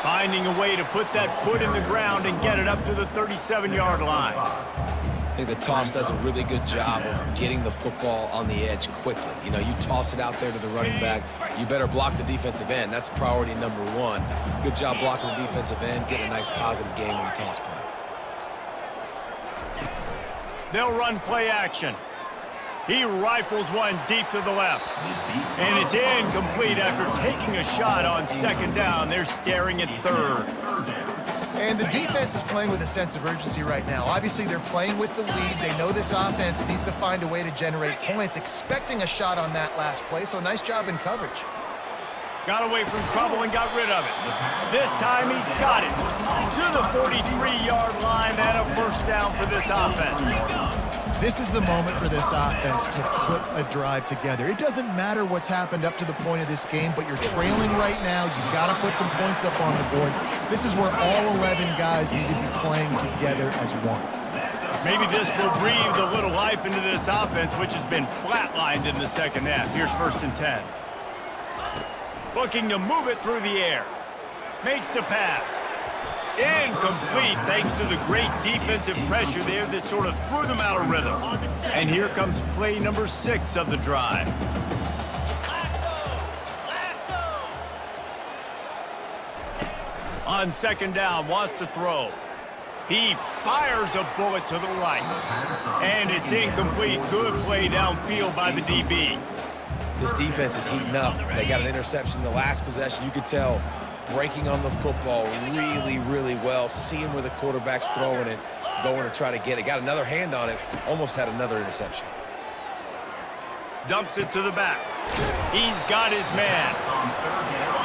Finding a way to put that foot in the ground and get it up to the 37-yard line. I think the toss does a really good job of getting the football on the edge quickly. You know, you toss it out there to the running back, you better block the defensive end. That's priority number one. Good job blocking the defensive end, getting a nice positive game on the toss play. They'll run play action. He rifles one deep to the left. And it's incomplete after taking a shot on second down. They're staring at third. And the defense is playing with a sense of urgency right now. Obviously, they're playing with the lead. They know this offense needs to find a way to generate points, expecting a shot on that last play. So nice job in coverage. Got away from trouble and got rid of it. This time he's got it. To the 43-yard line and a first down for this offense. This is the moment for this offense to put a drive together. It doesn't matter what's happened up to the point of this game, but you're trailing right now. You've got to put some points up on the board. This is where all 11 guys need to be playing together as one. Maybe this will breathe a little life into this offense, which has been flatlined in the second half. Here's 1st and 10. Looking to move it through the air. Makes the pass. Incomplete thanks to the great defensive pressure there that sort of threw them out of rhythm. And here comes play number 6 of the drive. On 2nd down, wants to throw. He fires a bullet to the right. And it's incomplete. Good play downfield by the DB. This defense is heating up. They got an interception in the last possession. You could tell breaking on the football really, really well, seeing where the quarterback's throwing it, going to try to get it. Got another hand on it, almost had another interception. Dumps it to the back. He's got his man.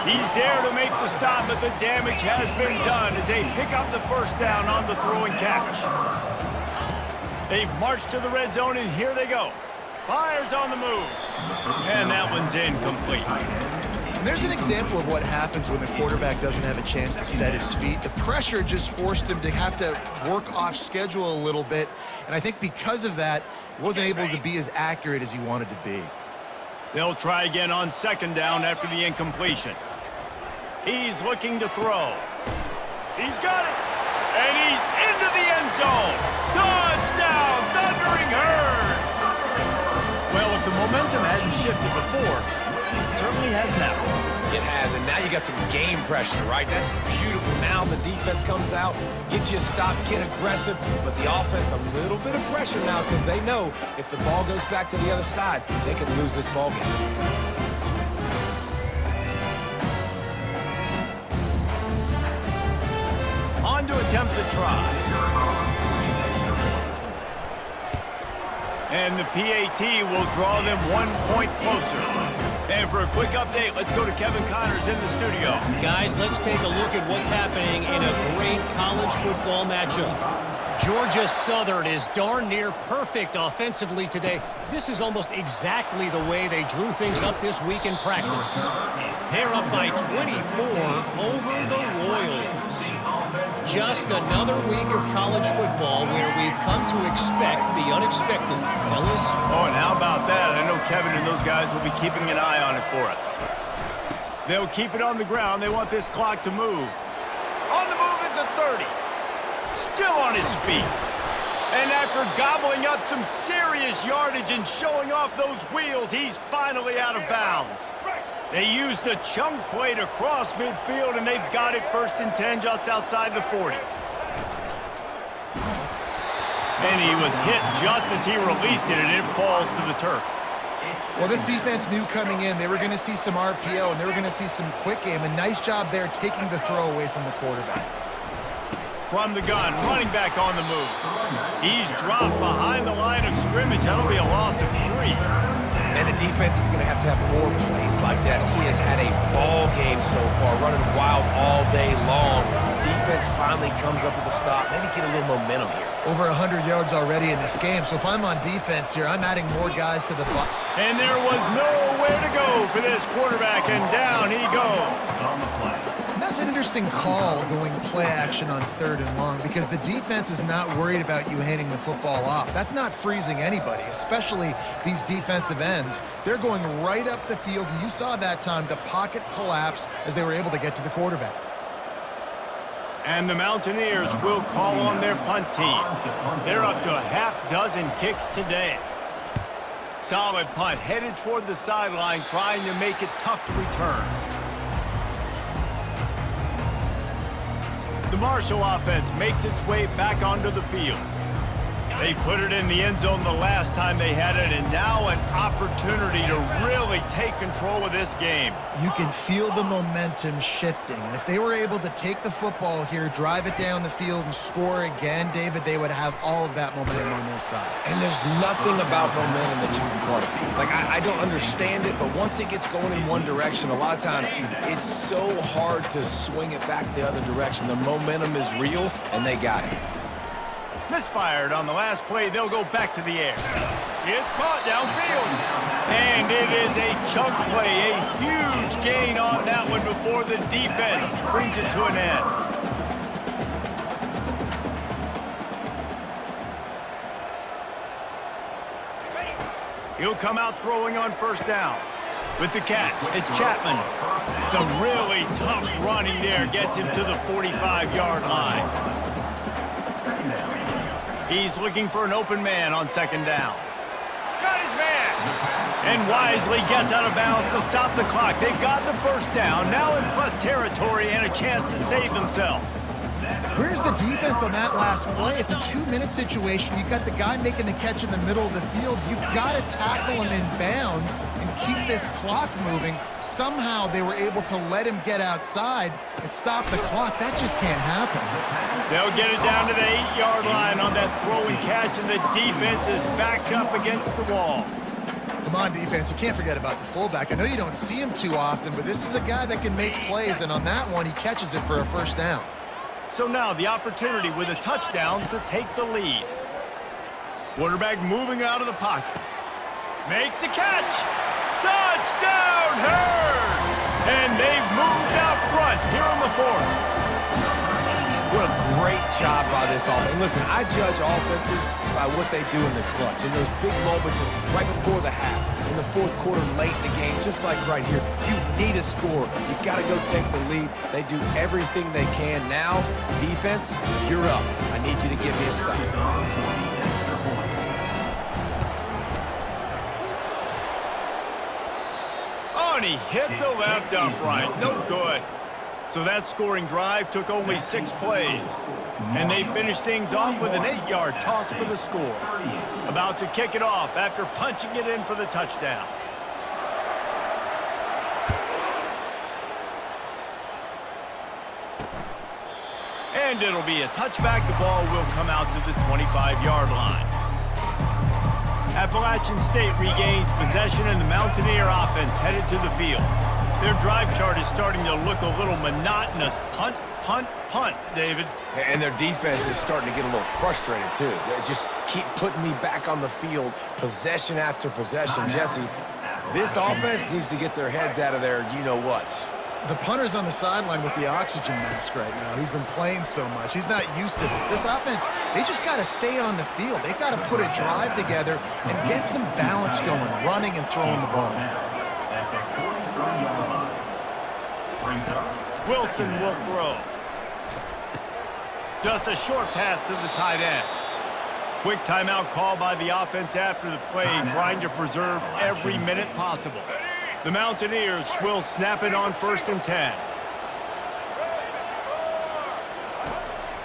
He's there to make the stop, but the damage has been done as they pick up the first down on the throw and catch. They've marched to the red zone, and here they go. Fires on the move. And that one's incomplete. There's an example of what happens when the quarterback doesn't have a chance to set his feet. The pressure just forced him to have to work off schedule a little bit, and I think because of that, he wasn't able to be as accurate as he wanted to be. They'll try again on 2nd down after the incompletion. He's looking to throw. He's got it, and he's into the end zone. Touchdown, Thundering Herd! Well, if the momentum hadn't shifted before, it certainly has now. It has, and now you got some game pressure, right? That's beautiful. Now the defense comes out, get you a stop, get aggressive, but the offense a little bit of pressure now because they know if the ball goes back to the other side, they could lose this ball game. On to attempt the try. And the PAT will draw them 1 point closer. And for a quick update, let's go to Kevin Connors in the studio. Guys, let's take a look at what's happening in a great college football matchup. Georgia Southern is darn near perfect offensively today. This is almost exactly the way they drew things up this week in practice. They're up by 24 over the Royals. Just another week of college football where we've come to expect the unexpected, fellas. Oh, and how about that? I know Kevin and those guys will be keeping an eye on it for us. They'll keep it on the ground. They want this clock to move. On the move is the 30. Still on his feet. And after gobbling up some serious yardage and showing off those wheels, he's finally out of bounds. They used the chunk play to cross midfield, and they've got it 1st and 10 just outside the 40. And he was hit just as he released it, and it falls to the turf. Well, this defense knew coming in they were going to see some RPO, and they were going to see some quick game. A nice job there taking the throw away from the quarterback. From the gun, running back on the move. He's dropped behind the line of scrimmage. That'll be a loss of 3. And the defense is going to have more plays like that. He has had a ball game so far, running wild all day long. Defense finally comes up with a stop. Maybe get a little momentum here. Over 100 yards already in this game, so if I'm on defense here, I'm adding more guys to the box. And there was nowhere to go for this quarterback, and down he goes. And that's an interesting call, going play action on 3rd and long, because the defense is not worried about you handing the football off. That's not freezing anybody, especially these defensive ends. They're going right up the field, and you saw that time the pocket collapse as they were able to get to the quarterback. And the Mountaineers will call on their punt team. They're up to a half-dozen kicks today. Solid punt, headed toward the sideline, trying to make it tough to return. The Marshall offense makes its way back onto the field. They put it in the end zone the last time they had it, and now an opportunity to really take control of this game. You can feel the momentum shifting, and if they were able to take the football here, drive it down the field, and score again, David, they would have all of that momentum on their side. And there's nothing about momentum that you can quantify. Like, I don't understand it, but once it gets going in one direction, a lot of times it's so hard to swing it back the other direction. The momentum is real, and they got it. Misfired on the last play. They'll go back to the air. It's caught downfield. And it is a chunk play, a huge gain on that one before the defense brings it to an end. He'll come out throwing on first down. With the catch, it's Chapman. Some really tough running there. Gets him to the 45-yard line. He's looking for an open man on second down. Got his man! And wisely gets out of bounds to stop the clock. They got the first down, now in plus territory and a chance to save themselves. Where's the defense on that last play? It's a 2-minute situation. You've got the guy making the catch in the middle of the field. You've got to tackle him in bounds and keep this clock moving. Somehow they were able to let him get outside and stop the clock. That just can't happen. They'll get it down to the 8-yard line on that throw and catch, and the defense is backed up against the wall. Come on, defense. You can't forget about the fullback. I know you don't see him too often, but this is a guy that can make plays, and on that one, he catches it for a first down. So now the opportunity with a touchdown to take the lead. Quarterback moving out of the pocket. Makes the catch. Touchdown, Herd! And they've moved out front here in the fourth. What a great job by this offense. And listen, I judge offenses by what they do in the clutch. In those big moments right before the half, in the fourth quarter, late in the game, just like right here, you need a score. You got to go take the lead. They do everything they can. Now, defense, you're up. I need you to give me a stop. Oh, and he hit the left upright. No good. So that scoring drive took only 6 plays. And they finished things off with an 8-yard toss for the score. About to kick it off after punching it in for the touchdown. And it'll be a touchback. The ball will come out to the 25-yard line. Appalachian State regains possession, and the Mountaineer offense headed to the field. Their drive chart is starting to look a little monotonous. Punt, punt, punt, David. And their defense is starting to get a little frustrated, too. They just keep putting me back on the field, possession after possession. Jesse, this offense needs to get their heads out of their you-know-whats. The punter's on the sideline with the oxygen mask right now. He's been playing so much. He's not used to this. This offense, they just got to stay on the field. They've got to put a drive together and get some balance going, running and throwing the ball. Wilson will throw. Just a short pass to the tight end. Quick timeout call by the offense after the play, trying to preserve every minute possible. The Mountaineers will snap it on 1st and 10.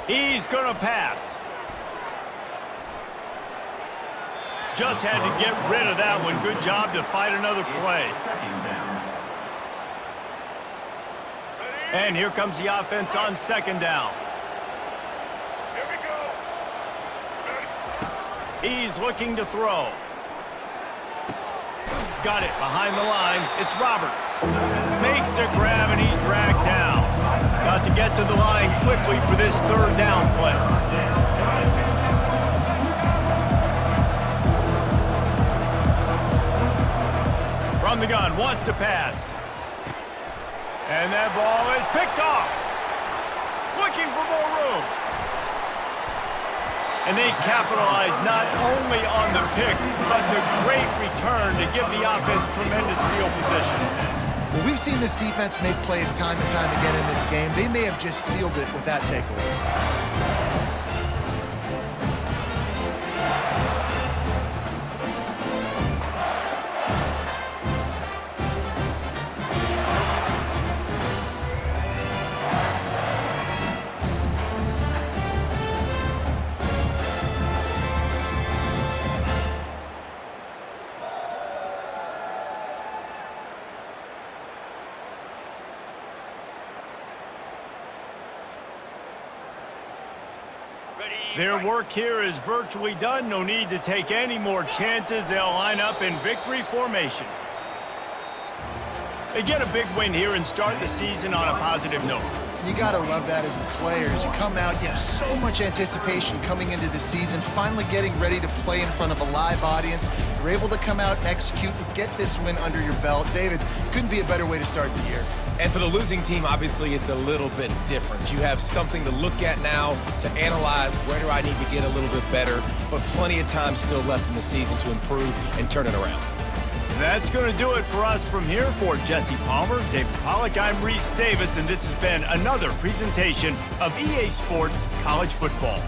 He's going to pass. Just had to get rid of that one. Good job to fight another play. And here comes the offense on 2nd down. He's looking to throw. Got it behind the line. It's Roberts. Makes a grab, and he's dragged down. Got to get to the line quickly for this 3rd down play. From the gun, wants to pass. And that ball is picked off. Looking for more room. And they capitalize not only on the pick, but the great return to give the offense tremendous field position. Well, we've seen this defense make plays time and time again in this game. They may have just sealed it with that takeaway. Their work here is virtually done. No need to take any more chances. They'll line up in victory formation. They get a big win here and start the season on a positive note. You got to love that as the players. You come out, you have so much anticipation coming into the season, finally getting ready to play in front of a live audience. You're able to come out, execute, and get this win under your belt. David, couldn't be a better way to start the year. And for the losing team, obviously, it's a little bit different. You have something to look at now, to analyze where do I need to get a little bit better, but plenty of time still left in the season to improve and turn it around. That's going to do it for us from here. For Jesse Palmer, David Pollack, I'm Reese Davis, and this has been another presentation of EA Sports College Football.